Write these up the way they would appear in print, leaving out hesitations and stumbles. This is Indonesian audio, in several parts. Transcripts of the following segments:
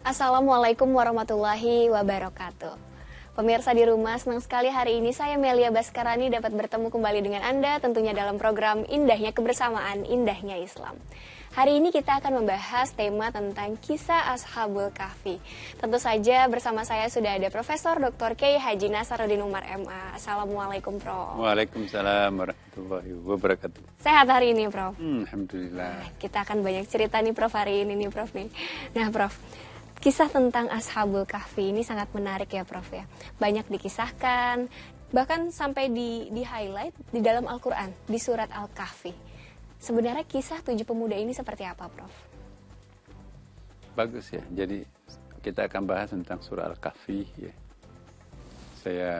Assalamualaikum warahmatullahi wabarakatuh. Pemirsa di rumah, senang sekali hari ini saya Melia Baskarani dapat bertemu kembali dengan Anda tentunya dalam program Indahnya Kebersamaan, Indahnya Islam. Hari ini kita akan membahas tema tentang kisah Ashabul Kahfi. Tentu saja bersama saya sudah ada Profesor Dr. Kiai Haji Nasaruddin Umar MA. Assalamualaikum Prof. Waalaikumsalam warahmatullahi wabarakatuh. Sehat hari ini Prof? Alhamdulillah. Nah, kita akan banyak cerita nih Prof hari ini nih Prof nih. Nah Prof, kisah tentang Ashabul Kahfi ini sangat menarik ya Prof ya. Banyak dikisahkan, bahkan sampai di highlight di dalam Al-Quran, di surat Al-Kahfi. Sebenarnya kisah 7 pemuda ini seperti apa Prof? Bagus ya, jadi kita akan bahas tentang surah Al-Kahfi ya. Saya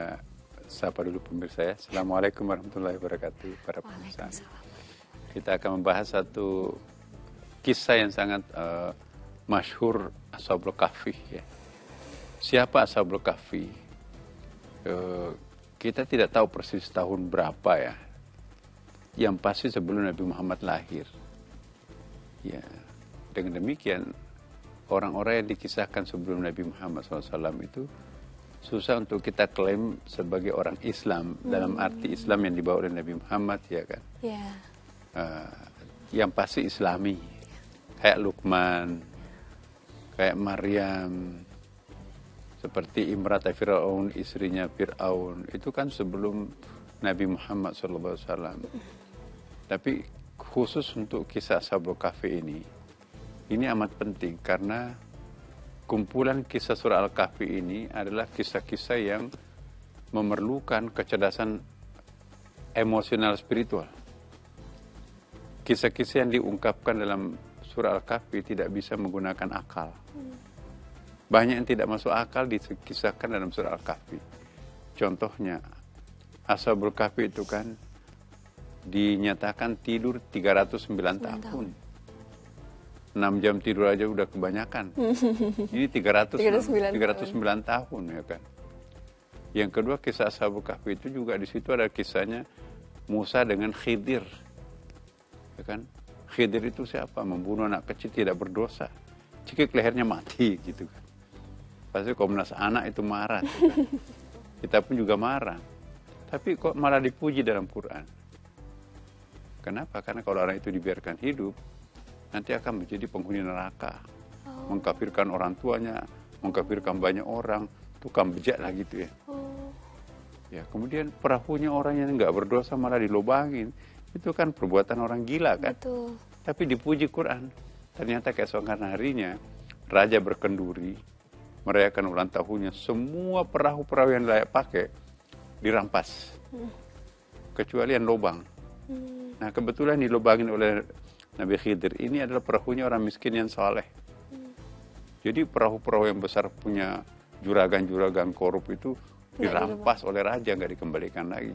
sapa dulu pemirsa ya. Assalamualaikum warahmatullahi wabarakatuh para pemirsa. Kita akan membahas satu kisah yang sangat masyhur Ashabul Kahfi ya. Siapa Ashabul Kahfi? Kita tidak tahu persis tahun berapa ya. Yang pasti sebelum Nabi Muhammad lahir. Ya, dengan demikian orang-orang yang dikisahkan sebelum Nabi Muhammad SAW itu susah untuk kita klaim sebagai orang Islam dalam arti Islam yang dibawa oleh Nabi Muhammad ya kan. Yeah. Yang pasti Islami, kayak Luqman, kayak Maryam, seperti Imrata Fir'aun, istrinya Fir'aun, itu kan sebelum Nabi Muhammad SAW. Tapi khusus untuk kisah Ashabul Kahfi ini amat penting karena kumpulan kisah surah Al-Kahfi ini adalah kisah-kisah yang memerlukan kecerdasan emosional spiritual. Kisah-kisah yang diungkapkan dalam surah Al-Kahfi tidak bisa menggunakan akal. Banyak yang tidak masuk akal dikisahkan dalam surah Al-Kahfi. Contohnya, Ashabul Kahfi itu kan dinyatakan tidur 309 tahun. 6 jam tidur aja udah kebanyakan. Ini 309 tahun ya kan. Yang kedua, kisah Ashabul Kahfi itu juga di situ ada kisahnya Musa dengan Khidir. Ya kan? Khidir itu siapa? Membunuh anak kecil tidak berdosa. Cekik lehernya mati gitu kan. Pasti Komnas Anak itu marah. Gitu kan? Kita pun juga marah. Tapi kok malah dipuji dalam Quran? Kenapa? Karena kalau orang itu dibiarkan hidup, nanti akan menjadi penghuni neraka. Mengkafirkan orang tuanya, mengkafirkan banyak orang, tukang bejat lah gitu ya. Ya, kemudian perahunya orang yang nggak berdosa malah dilobangin. Itu kan perbuatan orang gila kan. Betul. Tapi dipuji Quran. Ternyata keesokan harinya, raja berkenduri, merayakan ulang tahunnya, semua perahu-perahu yang layak pakai dirampas. Kecuali yang lobang. Nah kebetulan dilobangin oleh Nabi Khidir ini adalah perahunya orang miskin yang saleh. Jadi perahu-perahu yang besar punya juragan-juragan korup itu dirampas oleh raja, nggak dikembalikan lagi.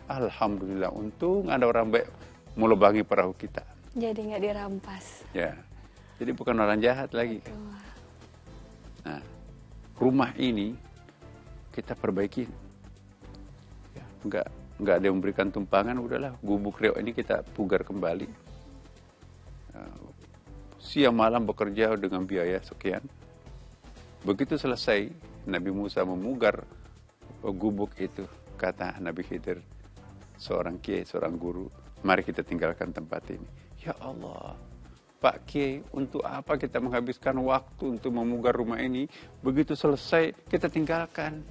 Alhamdulillah, untung ada orang baik melubangi perahu kita. Jadi nggak dirampas. Ya, jadi bukan orang jahat lagi. Nah, rumah ini kita perbaiki. Ya, nggak ada yang memberikan tumpangan, udahlah gubuk reok ini kita pugar kembali. Siang malam bekerja dengan biaya sekian. Begitu selesai, Nabi Musa memugar gubuk itu, kata Nabi Khidir, seorang kiai, seorang guru, mari kita tinggalkan tempat ini. Ya Allah, Pak Kiai, untuk apa kita menghabiskan waktu untuk memugar rumah ini? Begitu selesai, kita tinggalkan.